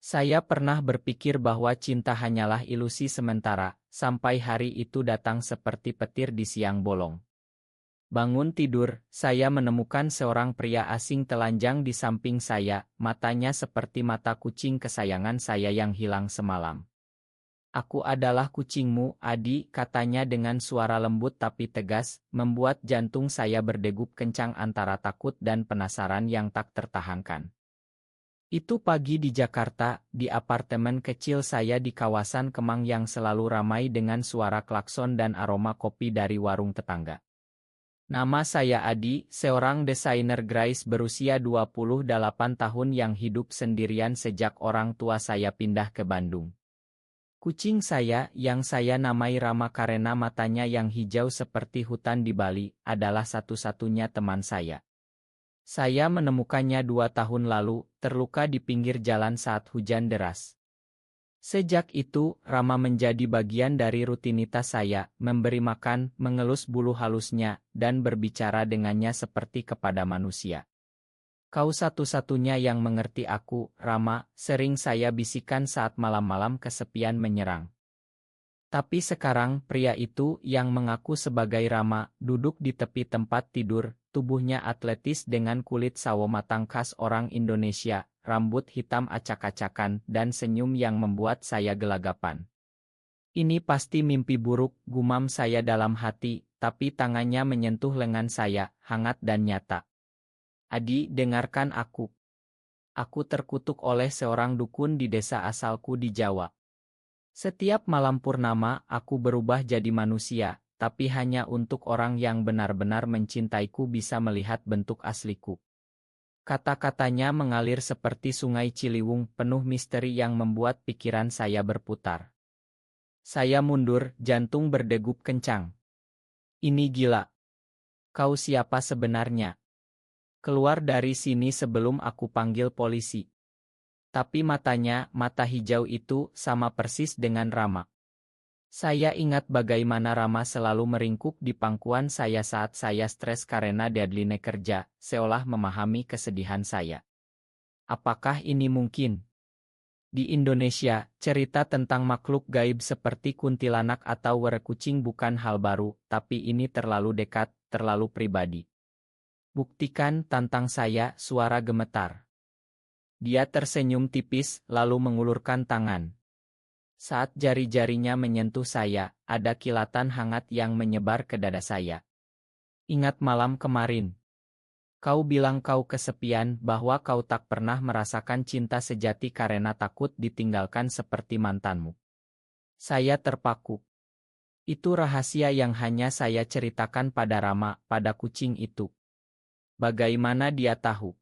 Saya pernah berpikir bahwa cinta hanyalah ilusi sementara, sampai hari itu datang seperti petir di siang bolong. Bangun tidur, saya menemukan seorang pria asing telanjang di samping saya, matanya seperti mata kucing kesayangan saya yang hilang semalam. "Aku adalah kucingmu, Adi," katanya dengan suara lembut tapi tegas, membuat jantung saya berdegup kencang antara takut dan penasaran yang tak tertahankan. Itu pagi di Jakarta, di apartemen kecil saya di kawasan Kemang yang selalu ramai dengan suara klakson dan aroma kopi dari warung tetangga. Nama saya Adi, seorang desainer grafis berusia 28 tahun yang hidup sendirian sejak orang tua saya pindah ke Bandung. Kucing saya, yang saya namai Rama karena matanya yang hijau seperti hutan di Bali, adalah satu-satunya teman saya. Saya menemukannya 2 tahun lalu, terluka di pinggir jalan saat hujan deras. Sejak itu, Rama menjadi bagian dari rutinitas saya, memberi makan, mengelus bulu halusnya, dan berbicara dengannya seperti kepada manusia. "Kau satu-satunya yang mengerti aku, Rama," sering saya bisikan saat malam-malam kesepian menyerang. Tapi sekarang, pria itu yang mengaku sebagai Rama, duduk di tepi tempat tidur, tubuhnya atletis dengan kulit sawo matang khas orang Indonesia, rambut hitam acak-acakan, dan senyum yang membuat saya gelagapan. "Ini pasti mimpi buruk," gumam saya dalam hati, tapi tangannya menyentuh lengan saya, hangat dan nyata. "Adi, dengarkan aku. Aku terkutuk oleh seorang dukun di desa asalku di Jawa. Setiap malam purnama, aku berubah jadi manusia, tapi hanya untuk orang yang benar-benar mencintaiku bisa melihat bentuk asliku." Kata-katanya mengalir seperti sungai Ciliwung, penuh misteri yang membuat pikiran saya berputar. Saya mundur, jantung berdegup kencang. "Ini gila. Kau siapa sebenarnya? Keluar dari sini sebelum aku panggil polisi." Tapi matanya, mata hijau itu, sama persis dengan Rama. Saya ingat bagaimana Rama selalu meringkuk di pangkuan saya saat saya stres karena deadline kerja, seolah memahami kesedihan saya. Apakah ini mungkin? Di Indonesia, cerita tentang makhluk gaib seperti kuntilanak atau were kucing bukan hal baru, tapi ini terlalu dekat, terlalu pribadi. "Buktikan," tantang saya, suara gemetar. Dia tersenyum tipis, lalu mengulurkan tangan. Saat jari-jarinya menyentuh saya, ada kilatan hangat yang menyebar ke dada saya. "Ingat malam kemarin? Kau bilang kau kesepian, bahwa kau tak pernah merasakan cinta sejati karena takut ditinggalkan seperti mantanmu." Saya terpaku. Itu rahasia yang hanya saya ceritakan pada Rama, pada kucing itu. Bagaimana dia tahu?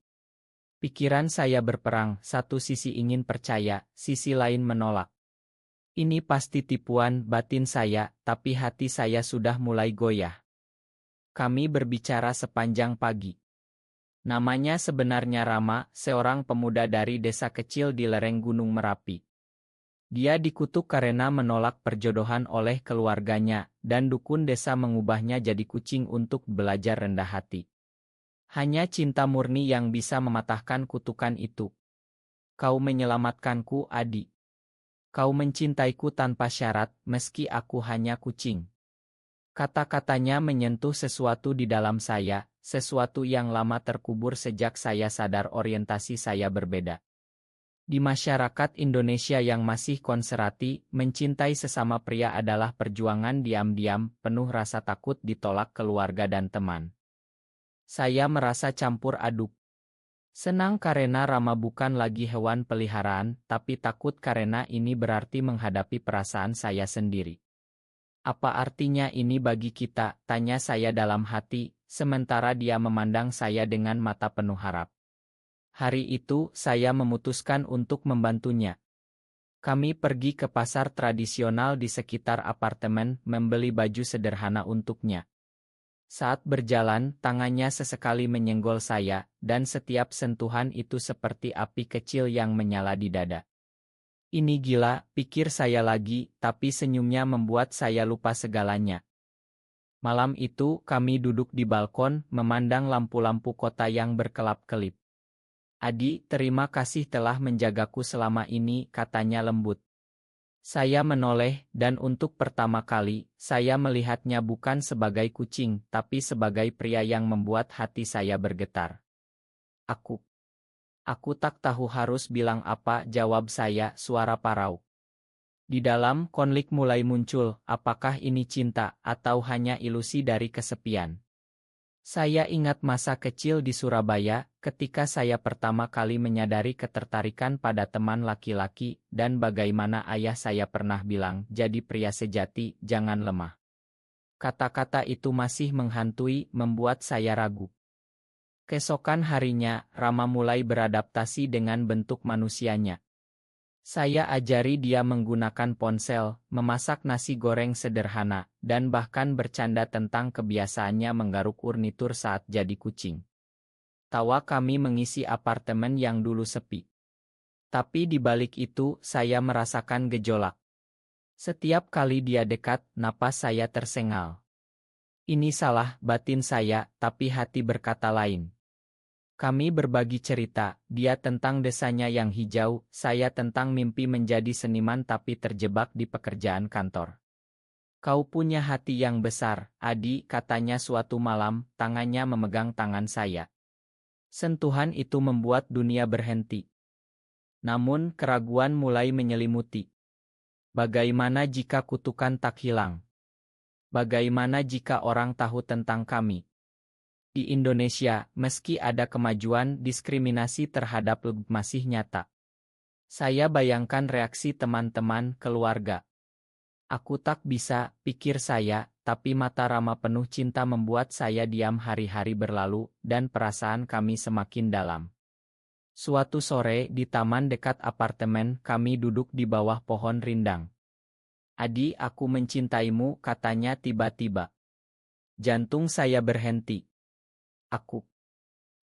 Pikiran saya berperang, satu sisi ingin percaya, sisi lain menolak. Ini pasti tipuan, batin saya, tapi hati saya sudah mulai goyah. Kami berbicara sepanjang pagi. Namanya sebenarnya Rama, seorang pemuda dari desa kecil di lereng Gunung Merapi. Dia dikutuk karena menolak perjodohan oleh keluarganya, dan dukun desa mengubahnya jadi kucing untuk belajar rendah hati. Hanya cinta murni yang bisa mematahkan kutukan itu. "Kau menyelamatkanku, Adi. Kau mencintaiku tanpa syarat, meski aku hanya kucing." Kata-katanya menyentuh sesuatu di dalam saya, sesuatu yang lama terkubur sejak saya sadar orientasi saya berbeda. Di masyarakat Indonesia yang masih konservatif, mencintai sesama pria adalah perjuangan diam-diam, penuh rasa takut ditolak keluarga dan teman. Saya merasa campur aduk. Senang karena Rama bukan lagi hewan peliharaan, tapi takut karena ini berarti menghadapi perasaan saya sendiri. "Apa artinya ini bagi kita?" tanya saya dalam hati, sementara dia memandang saya dengan mata penuh harap. Hari itu, saya memutuskan untuk membantunya. Kami pergi ke pasar tradisional di sekitar apartemen, membeli baju sederhana untuknya. Saat berjalan, tangannya sesekali menyenggol saya, dan setiap sentuhan itu seperti api kecil yang menyala di dada. "Ini gila," pikir saya lagi, tapi senyumnya membuat saya lupa segalanya. Malam itu, kami duduk di balkon, memandang lampu-lampu kota yang berkelap-kelip. Adi, terima kasih telah menjagaku selama ini, katanya lembut. Saya menoleh, dan untuk pertama kali, saya melihatnya bukan sebagai kucing, tapi sebagai pria yang membuat hati saya bergetar. Aku. Aku tak tahu harus bilang apa, jawab saya, suara parau. Di dalam, konflik mulai muncul, apakah ini cinta, atau hanya ilusi dari kesepian. Saya ingat masa kecil di Surabaya, ketika saya pertama kali menyadari ketertarikan pada teman laki-laki, dan bagaimana ayah saya pernah bilang, jadi pria sejati, jangan lemah. Kata-kata itu masih menghantui, membuat saya ragu. Keesokan harinya, Rama mulai beradaptasi dengan bentuk manusianya. Saya ajari dia menggunakan ponsel, memasak nasi goreng sederhana, dan bahkan bercanda tentang kebiasaannya menggaruk furnitur saat jadi kucing. Tawa kami mengisi apartemen yang dulu sepi. Tapi di balik itu, saya merasakan gejolak. Setiap kali dia dekat, napas saya tersengal. Ini salah, batin saya, tapi hati berkata lain. Kami berbagi cerita, dia tentang desanya yang hijau, saya tentang mimpi menjadi seniman tapi terjebak di pekerjaan kantor. Kau punya hati yang besar, Adi, katanya suatu malam, tangannya memegang tangan saya. Sentuhan itu membuat dunia berhenti. Namun, keraguan mulai menyelimuti. Bagaimana jika kutukan tak hilang? Bagaimana jika orang tahu tentang kami? Di Indonesia, meski ada kemajuan, diskriminasi terhadap LGBT masih nyata. Saya bayangkan reaksi teman-teman, keluarga. Aku tak bisa, pikir saya, tapi mata Rama penuh cinta membuat saya diam. Hari-hari berlalu, dan perasaan kami semakin dalam. Suatu sore, di taman dekat apartemen, kami duduk di bawah pohon rindang. Adi, aku mencintaimu, katanya tiba-tiba. Jantung saya berhenti.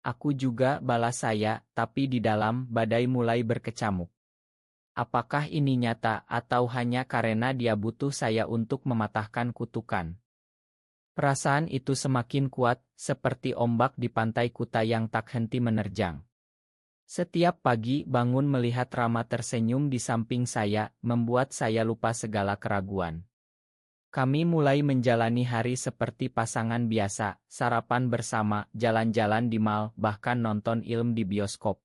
Aku juga, balas saya, tapi di dalam, badai mulai berkecamuk. Apakah ini nyata, atau hanya karena dia butuh saya untuk mematahkan kutukan? Perasaan itu semakin kuat, seperti ombak di pantai Kuta yang tak henti menerjang. Setiap pagi bangun melihat Rama tersenyum di samping saya, membuat saya lupa segala keraguan. Kami mulai menjalani hari seperti pasangan biasa, sarapan bersama, jalan-jalan di mal, bahkan nonton film di bioskop.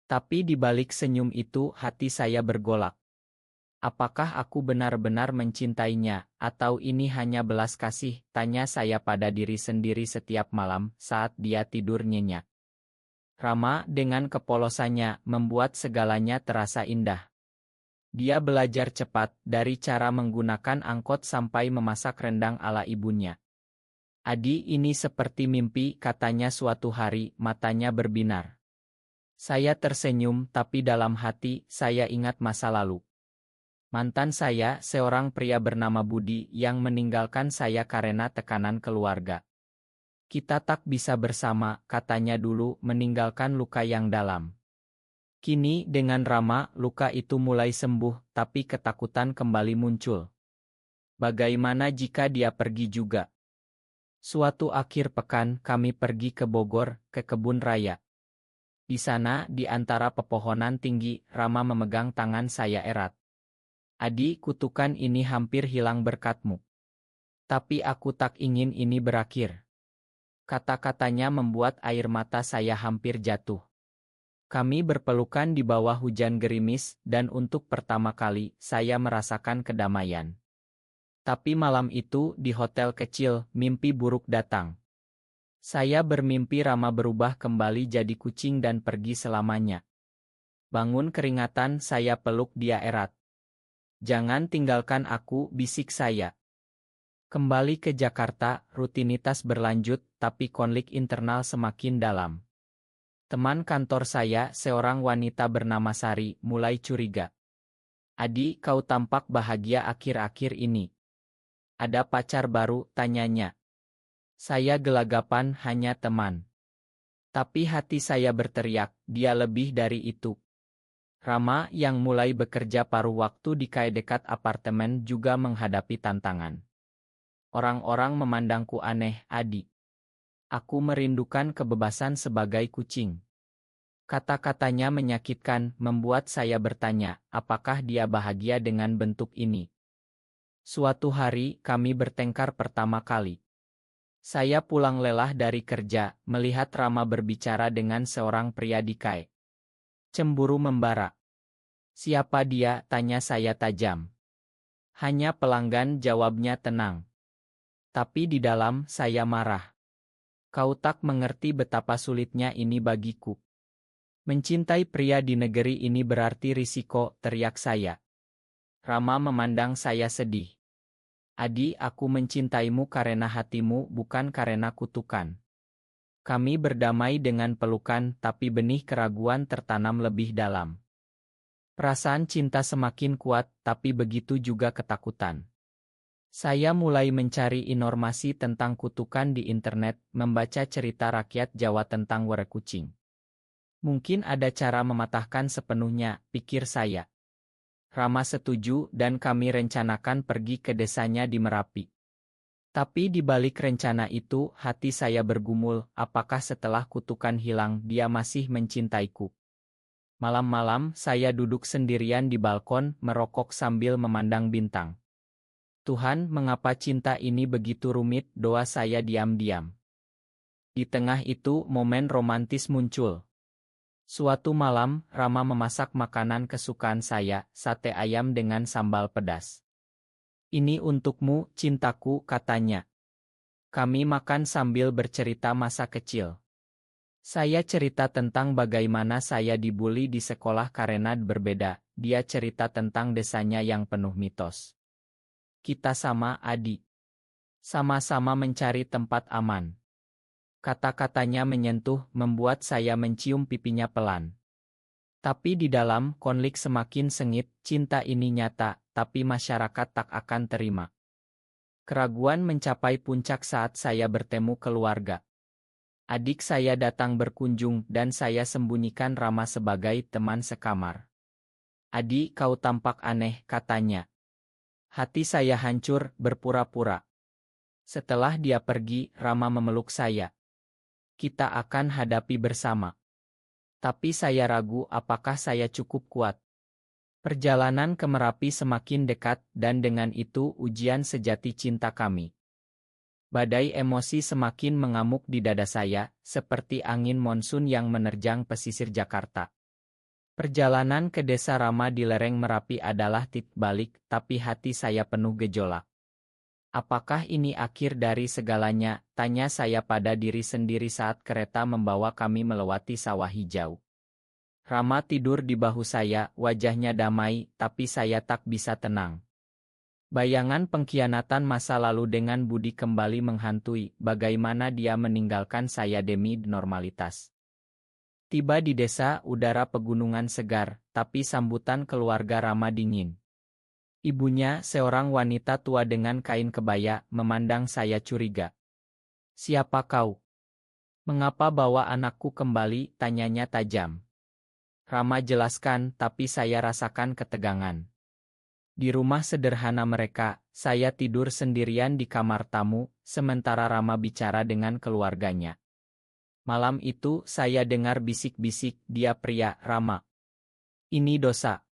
Tapi di balik senyum itu, hati saya bergolak. Apakah aku benar-benar mencintainya, atau ini hanya belas kasih? Tanya saya pada diri sendiri setiap malam, saat dia tidur nyenyak. Rama, dengan kepolosannya, membuat segalanya terasa indah. Dia belajar cepat, dari cara menggunakan angkot sampai memasak rendang ala ibunya. Adi, ini seperti mimpi, katanya suatu hari, matanya berbinar. Saya tersenyum, tapi dalam hati, saya ingat masa lalu. Mantan saya, seorang pria bernama Budi, yang meninggalkan saya karena tekanan keluarga. Kita tak bisa bersama, katanya dulu, meninggalkan luka yang dalam. Kini, dengan Rama, luka itu mulai sembuh, tapi ketakutan kembali muncul. Bagaimana jika dia pergi juga? Suatu akhir pekan, kami pergi ke Bogor, ke kebun raya. Di sana, di antara pepohonan tinggi, Rama memegang tangan saya erat. Adi, kutukan ini hampir hilang berkatmu. Tapi aku tak ingin ini berakhir. Kata-katanya membuat air mata saya hampir jatuh. Kami berpelukan di bawah hujan gerimis, dan untuk pertama kali, saya merasakan kedamaian. Tapi malam itu, di hotel kecil, mimpi buruk datang. Saya bermimpi Rama berubah kembali jadi kucing dan pergi selamanya. Bangun keringatan, saya peluk dia erat. Jangan tinggalkan aku, bisik saya. Kembali ke Jakarta, rutinitas berlanjut, tapi konflik internal semakin dalam. Teman kantor saya, seorang wanita bernama Sari, mulai curiga. Adi, kau tampak bahagia akhir-akhir ini. Ada pacar baru, tanyanya. Saya gelagapan, hanya teman. Tapi hati saya berteriak, dia lebih dari itu. Rama, yang mulai bekerja paruh waktu di KAI dekat apartemen, juga menghadapi tantangan. Orang-orang memandangku aneh, Adi. Aku merindukan kebebasan sebagai kucing. Kata-katanya menyakitkan, membuat saya bertanya, apakah dia bahagia dengan bentuk ini? Suatu hari, kami bertengkar pertama kali. Saya pulang lelah dari kerja, melihat Rama berbicara dengan seorang pria di KAI. Cemburu membara. Siapa dia? Tanya saya tajam. Hanya pelanggan, jawabnya tenang. Tapi di dalam, saya marah. Kau tak mengerti betapa sulitnya ini bagiku. Mencintai pria di negeri ini berarti risiko, teriak saya. Rama memandang saya sedih. Adi, aku mencintaimu karena hatimu, bukan karena kutukan. Kami berdamai dengan pelukan, tapi benih keraguan tertanam lebih dalam. Perasaan cinta semakin kuat, tapi begitu juga ketakutan. Saya mulai mencari informasi tentang kutukan di internet, membaca cerita rakyat Jawa tentang were kucing. Mungkin ada cara mematahkan sepenuhnya, pikir saya. Rama setuju dan kami rencanakan pergi ke desanya di Merapi. Tapi di balik rencana itu, hati saya bergumul, apakah setelah kutukan hilang dia masih mencintaiku? Malam-malam, saya duduk sendirian di balkon, merokok sambil memandang bintang. Tuhan, mengapa cinta ini begitu rumit, doa saya diam-diam. Di tengah itu, momen romantis muncul. Suatu malam, Rama memasak makanan kesukaan saya, sate ayam dengan sambal pedas. Ini untukmu, cintaku, katanya. Kami makan sambil bercerita masa kecil. Saya cerita tentang bagaimana saya dibully di sekolah karena berbeda, dia cerita tentang desanya yang penuh mitos. Kita sama adik. Sama-sama mencari tempat aman. Kata-katanya menyentuh, membuat saya mencium pipinya pelan. Tapi di dalam, konflik semakin sengit, cinta ini nyata, tapi masyarakat tak akan terima. Keraguan mencapai puncak saat saya bertemu keluarga. Adik saya datang berkunjung dan saya sembunyikan Rama sebagai teman sekamar. Adi, kau tampak aneh, katanya. Hati saya hancur, berpura-pura. Setelah dia pergi, Rama memeluk saya. Kita akan hadapi bersama. Tapi saya ragu apakah saya cukup kuat. Perjalanan ke Merapi semakin dekat dan dengan itu ujian sejati cinta kami. Badai emosi semakin mengamuk di dada saya, seperti angin monsun yang menerjang pesisir Jakarta. Perjalanan ke desa Rama di lereng Merapi adalah titik balik, tapi hati saya penuh gejolak. Apakah ini akhir dari segalanya? Tanya saya pada diri sendiri saat kereta membawa kami melewati sawah hijau. Rama tidur di bahu saya, wajahnya damai, tapi saya tak bisa tenang. Bayangan pengkhianatan masa lalu dengan Budi kembali menghantui, bagaimana dia meninggalkan saya demi normalitas. Tiba di desa, udara pegunungan segar, tapi sambutan keluarga Rama dingin. Ibunya, seorang wanita tua dengan kain kebaya, memandang saya curiga. Siapa kau? Mengapa bawa anakku kembali? Tanyanya tajam. Rama jelaskan, tapi saya rasakan ketegangan. Di rumah sederhana mereka, saya tidur sendirian di kamar tamu, sementara Rama bicara dengan keluarganya. Malam itu, saya dengar bisik-bisik, dia pria, Rama. Ini dosa.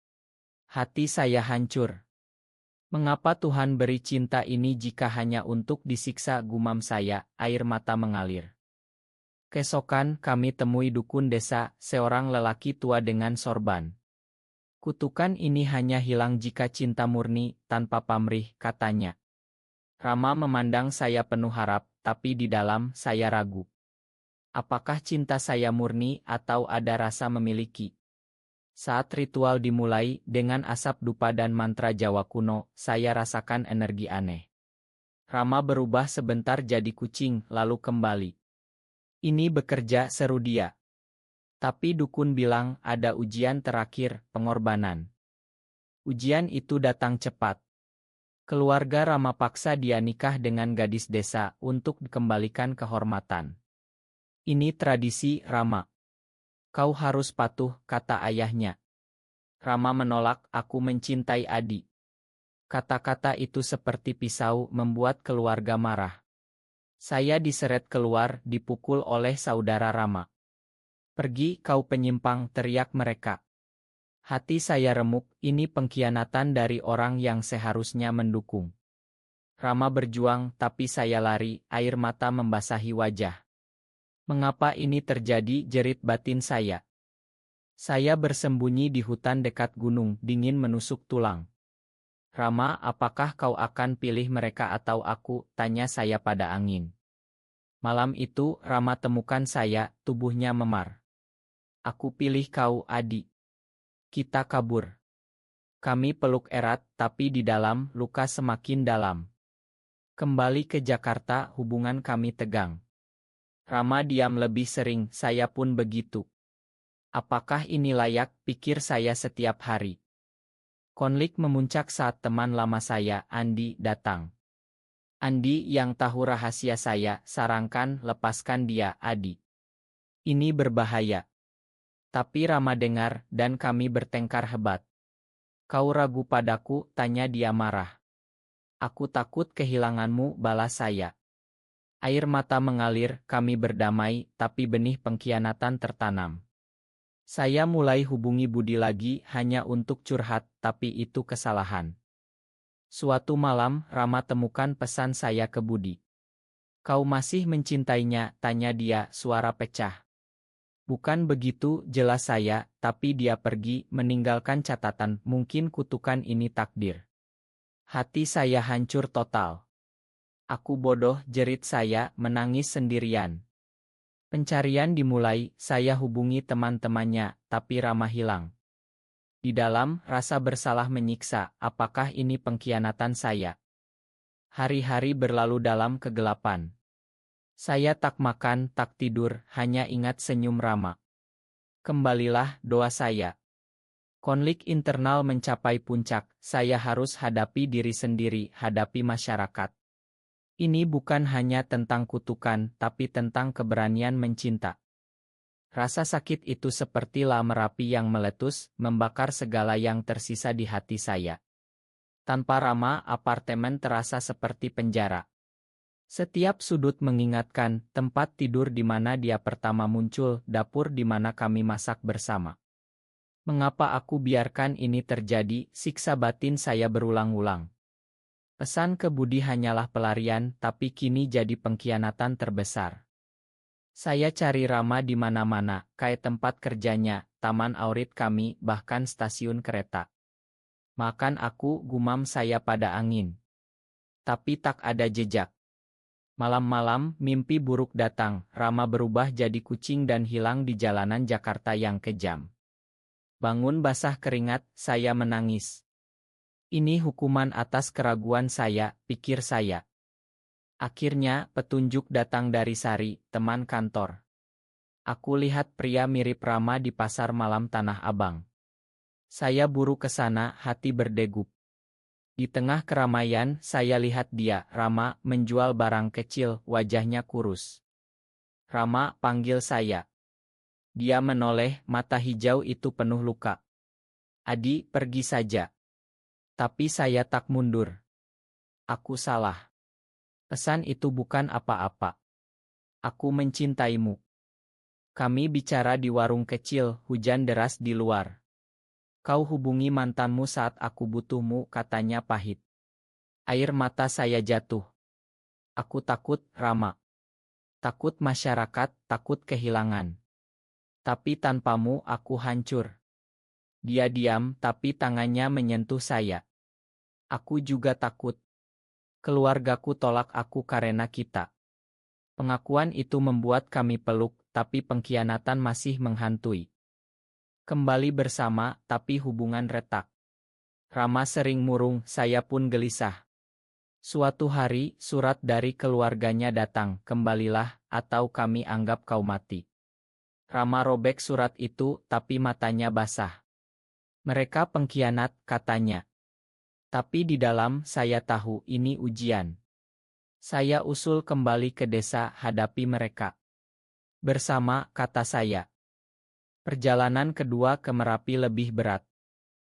Hati saya hancur. Mengapa Tuhan beri cinta ini jika hanya untuk disiksa, gumam saya, air mata mengalir. Keesokan kami temui dukun desa, seorang lelaki tua dengan sorban. Kutukan ini hanya hilang jika cinta murni, tanpa pamrih, katanya. Rama memandang saya penuh harap, tapi di dalam saya ragu. Apakah cinta saya murni atau ada rasa memiliki? Saat ritual dimulai, dengan asap dupa dan mantra Jawa kuno, saya rasakan energi aneh. Rama berubah sebentar jadi kucing, lalu kembali. Ini bekerja, seru dia. Tapi dukun bilang ada ujian terakhir, pengorbanan. Ujian itu datang cepat. Keluarga Rama paksa dia nikah dengan gadis desa untuk dikembalikan kehormatan. Ini tradisi, Rama. Kau harus patuh, kata ayahnya. Rama menolak, aku mencintai Adi. Kata-kata itu seperti pisau membuat keluarga marah. Saya diseret keluar, dipukul oleh saudara Rama. Pergi kau penyimpang, teriak mereka. Hati saya remuk, ini pengkhianatan dari orang yang seharusnya mendukung. Rama berjuang, tapi saya lari, air mata membasahi wajah. Mengapa ini terjadi, jerit batin saya. Saya bersembunyi di hutan dekat gunung, dingin menusuk tulang. Rama, apakah kau akan pilih mereka atau aku, tanya saya pada angin. Malam itu, Rama temukan saya, tubuhnya memar. Aku pilih kau, adik. Kita kabur. Kami peluk erat, tapi di dalam, luka semakin dalam. Kembali ke Jakarta, hubungan kami tegang. Rama diam lebih sering, saya pun begitu. Apakah ini layak, pikir saya setiap hari. Konflik memuncak saat teman lama saya, Andi, datang. Andi yang tahu rahasia saya, sarankan lepaskan dia, Adi. Ini berbahaya. Tapi Rama dengar, dan kami bertengkar hebat. Kau ragu padaku, tanya dia marah. Aku takut kehilanganmu, balas saya. Air mata mengalir, kami berdamai, tapi benih pengkhianatan tertanam. Saya mulai hubungi Budi lagi hanya untuk curhat, tapi itu kesalahan. Suatu malam, Rama temukan pesan saya ke Budi. Kau masih mencintainya, tanya dia, suara pecah. Bukan begitu, jelas saya, tapi dia pergi, meninggalkan catatan, mungkin kutukan ini takdir. Hati saya hancur total. Aku bodoh, jerit saya, menangis sendirian. Pencarian dimulai, saya hubungi teman-temannya, tapi Rama hilang. Di dalam, rasa bersalah menyiksa, apakah ini pengkhianatan saya? Hari-hari berlalu dalam kegelapan. Saya tak makan, tak tidur, hanya ingat senyum Rama. Kembalilah, doa saya. Konflik internal mencapai puncak, saya harus hadapi diri sendiri, hadapi masyarakat. Ini bukan hanya tentang kutukan, tapi tentang keberanian mencinta. Rasa sakit itu seperti merapi yang meletus, membakar segala yang tersisa di hati saya. Tanpa Rama, apartemen terasa seperti penjara. Setiap sudut mengingatkan tempat tidur di mana dia pertama muncul, dapur di mana kami masak bersama. Mengapa aku biarkan ini terjadi, siksa batin saya berulang-ulang. Pesan ke Budi hanyalah pelarian, tapi kini jadi pengkhianatan terbesar. Saya cari Rama di mana-mana, kayak tempat kerjanya, taman aurit kami, bahkan stasiun kereta. Makan aku, gumam saya pada angin. Tapi tak ada jejak. Malam-malam, mimpi buruk datang, Rama berubah jadi kucing dan hilang di jalanan Jakarta yang kejam. Bangun basah keringat, saya menangis. Ini hukuman atas keraguan saya, pikir saya. Akhirnya, petunjuk datang dari Sari, teman kantor. Aku lihat pria mirip Rama di pasar malam Tanah Abang. Saya buru ke sana, hati berdegup. Di tengah keramaian, saya lihat dia, Rama, menjual barang kecil, wajahnya kurus. Rama, panggil saya. Dia menoleh, mata hijau itu penuh luka. Adi, pergi saja. Tapi saya tak mundur. Aku salah. Pesan itu bukan apa-apa. Aku mencintaimu. Kami bicara di warung kecil, hujan deras di luar. Kau hubungi mantanmu saat aku butuhmu, katanya pahit. Air mata saya jatuh. Aku takut, Rama. Takut masyarakat, takut kehilangan. Tapi tanpamu aku hancur. Dia diam, tapi tangannya menyentuh saya. Aku juga takut. Keluargaku tolak aku karena kita. Pengakuan itu membuat kami peluk, tapi pengkhianatan masih menghantui. Kembali bersama, tapi hubungan retak. Rama sering murung, saya pun gelisah. Suatu hari, surat dari keluarganya datang, kembalilah, atau kami anggap kau mati. Rama robek surat itu, tapi matanya basah. Mereka pengkhianat, katanya. Tapi di dalam, saya tahu ini ujian. Saya usul kembali ke desa, hadapi mereka. Bersama, kata saya. Perjalanan kedua ke Merapi lebih berat.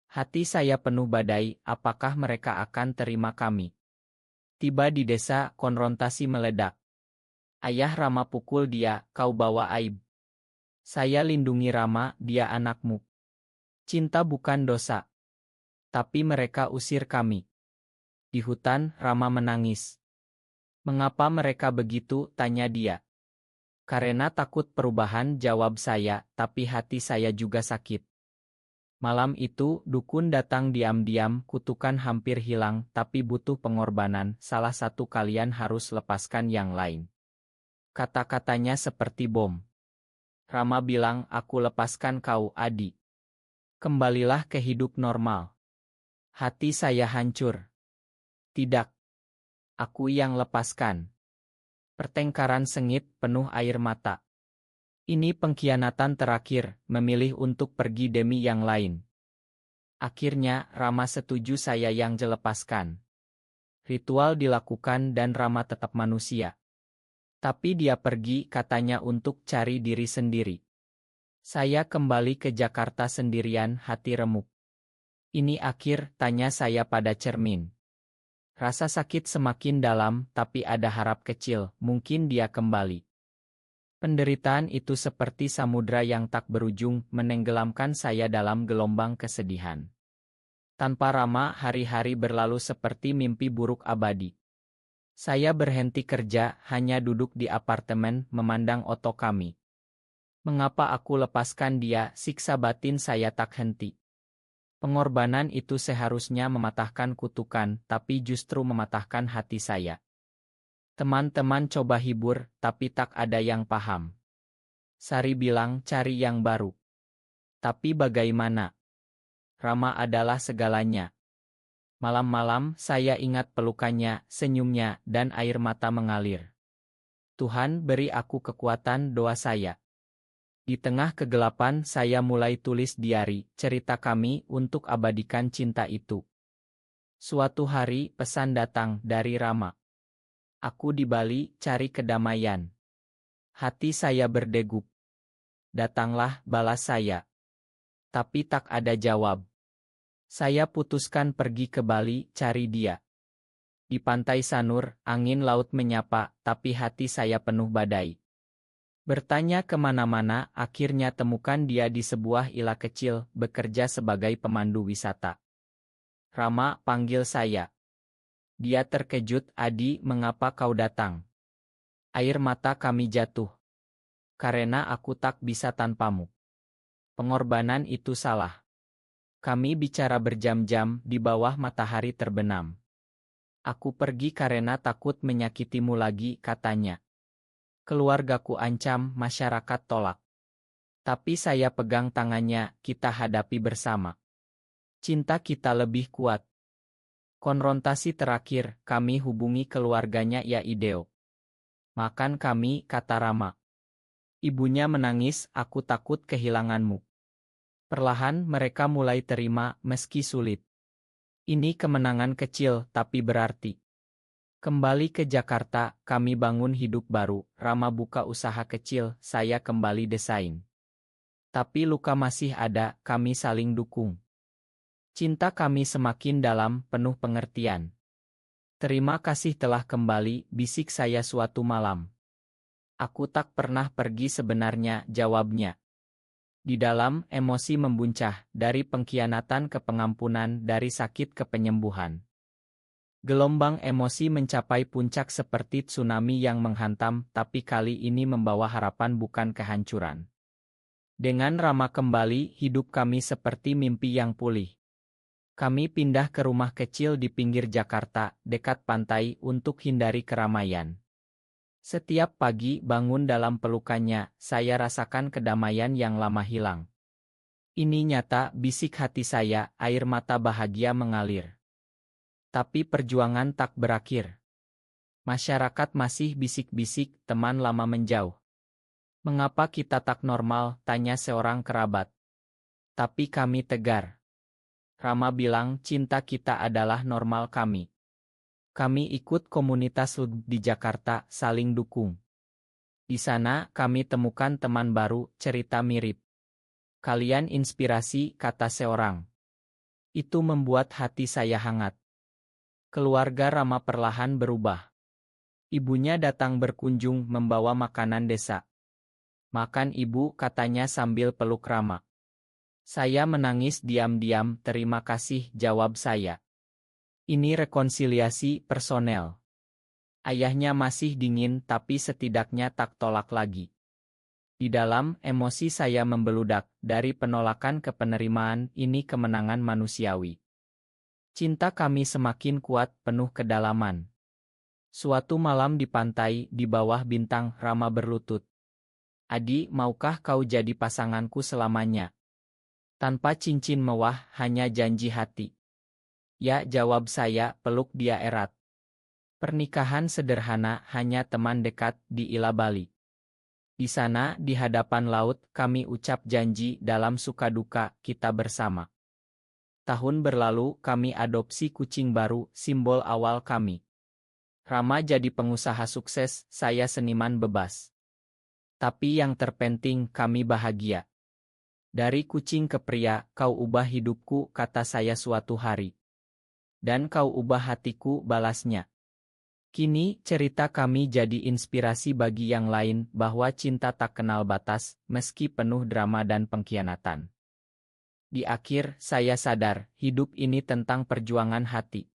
Hati saya penuh badai, apakah mereka akan terima kami? Tiba di desa, konfrontasi meledak. Ayah Rama pukul dia, kau bawa aib. Saya lindungi Rama, dia anakmu. Cinta bukan dosa. Tapi mereka usir kami. Di hutan, Rama menangis. Mengapa mereka begitu, tanya dia. Karena takut perubahan, jawab saya, tapi hati saya juga sakit. Malam itu, dukun datang diam-diam, kutukan hampir hilang, tapi butuh pengorbanan, salah satu kalian harus lepaskan yang lain. Kata-katanya seperti bom. Rama bilang, aku lepaskan kau, Adi. Kembalilah ke hidup normal. Hati saya hancur. Tidak. Aku yang lepaskan. Pertengkaran sengit, penuh air mata. Ini pengkhianatan terakhir, memilih untuk pergi demi yang lain. Akhirnya, Rama setuju saya yang dilepaskan. Ritual dilakukan dan Rama tetap manusia. Tapi dia pergi, katanya untuk cari diri sendiri. Saya kembali ke Jakarta sendirian, hati remuk. Ini akhir, tanya saya pada cermin. Rasa sakit semakin dalam, tapi ada harap kecil, mungkin dia kembali. Penderitaan itu seperti samudra yang tak berujung, menenggelamkan saya dalam gelombang kesedihan. Tanpa Rama, hari-hari berlalu seperti mimpi buruk abadi. Saya berhenti kerja, hanya duduk di apartemen, memandang oto kami. Mengapa aku lepaskan dia, siksa batin saya tak henti. Pengorbanan itu seharusnya mematahkan kutukan, tapi justru mematahkan hati saya. Teman-teman coba hibur, tapi tak ada yang paham. Sari bilang cari yang baru. Tapi bagaimana? Rama adalah segalanya. Malam-malam saya ingat pelukannya, senyumnya, dan air mata mengalir. Tuhan beri aku kekuatan, doa saya. Di tengah kegelapan saya mulai tulis diari, cerita kami untuk abadikan cinta itu. Suatu hari pesan datang dari Rama. Aku di Bali, cari kedamaian. Hati saya berdegup. Datanglah, balas saya. Tapi tak ada jawab. Saya putuskan pergi ke Bali, cari dia. Di pantai Sanur, angin laut menyapa, tapi hati saya penuh badai. Bertanya kemana-mana, akhirnya temukan dia di sebuah ila kecil, bekerja sebagai pemandu wisata. Rama, panggil saya. Dia terkejut, Adi, mengapa kau datang? Air mata kami jatuh. Karena aku tak bisa tanpamu. Pengorbanan itu salah. Kami bicara berjam-jam di bawah matahari terbenam. Aku pergi karena takut menyakitimu lagi, katanya. Keluargaku ancam, masyarakat tolak. Tapi saya pegang tangannya, kita hadapi bersama. Cinta kita lebih kuat. Konfrontasi terakhir, kami hubungi keluarganya ya Ideo. Makan kami, kata Rama. Ibunya menangis, aku takut kehilanganmu. Perlahan mereka mulai terima, meski sulit. Ini kemenangan kecil, tapi berarti. Kembali ke Jakarta, kami bangun hidup baru, Rama buka usaha kecil, saya kembali desain. Tapi luka masih ada, kami saling dukung. Cinta kami semakin dalam, penuh pengertian. Terima kasih telah kembali, bisik saya suatu malam. Aku tak pernah pergi sebenarnya, jawabnya. Di dalam, emosi membuncah, dari pengkhianatan ke pengampunan, dari sakit ke penyembuhan. Gelombang emosi mencapai puncak seperti tsunami yang menghantam, tapi kali ini membawa harapan bukan kehancuran. Dengan Rama kembali, hidup kami seperti mimpi yang pulih. Kami pindah ke rumah kecil di pinggir Jakarta, dekat pantai, untuk hindari keramaian. Setiap pagi bangun dalam pelukannya, saya rasakan kedamaian yang lama hilang. Ini nyata, bisik hati saya, air mata bahagia mengalir. Tapi perjuangan tak berakhir. Masyarakat masih bisik-bisik, teman lama menjauh. Mengapa kita tak normal, tanya seorang kerabat. Tapi kami tegar. Rama bilang cinta kita adalah normal kami. Kami ikut komunitas LUG di Jakarta, saling dukung. Di sana, kami temukan teman baru, cerita mirip. Kalian inspirasi, kata seorang. Itu membuat hati saya hangat. Keluarga Rama perlahan berubah. Ibunya datang berkunjung membawa makanan desa. Makan ibu, katanya sambil peluk Rama. Saya menangis diam-diam, terima kasih, jawab saya. Ini rekonsiliasi personel. Ayahnya masih dingin tapi setidaknya tak tolak lagi. Di dalam, emosi saya membeludak, dari penolakan ke penerimaan, ini kemenangan manusiawi. Cinta kami semakin kuat, penuh kedalaman. Suatu malam di pantai, di bawah bintang, Rama berlutut. Adi, maukah kau jadi pasanganku selamanya? Tanpa cincin mewah, hanya janji hati. Ya, jawab saya, peluk dia erat. Pernikahan sederhana, hanya teman dekat, di Ila Bali. Di sana, di hadapan laut, kami ucap janji dalam suka duka, kita bersama. Tahun berlalu, kami adopsi kucing baru, simbol awal kami. Rama jadi pengusaha sukses, saya seniman bebas. Tapi yang terpenting, kami bahagia. Dari kucing ke pria, kau ubah hidupku, kata saya suatu hari. Dan kau ubah hatiku, balasnya. Kini, cerita kami jadi inspirasi bagi yang lain bahwa cinta tak kenal batas, meski penuh drama dan pengkhianatan. Di akhir, saya sadar, hidup ini tentang perjuangan hati.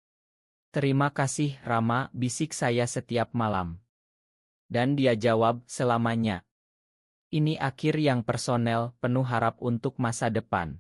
Terima kasih, Rama, bisik saya setiap malam. Dan dia jawab, selamanya. Ini akhir yang personel, penuh harap untuk masa depan.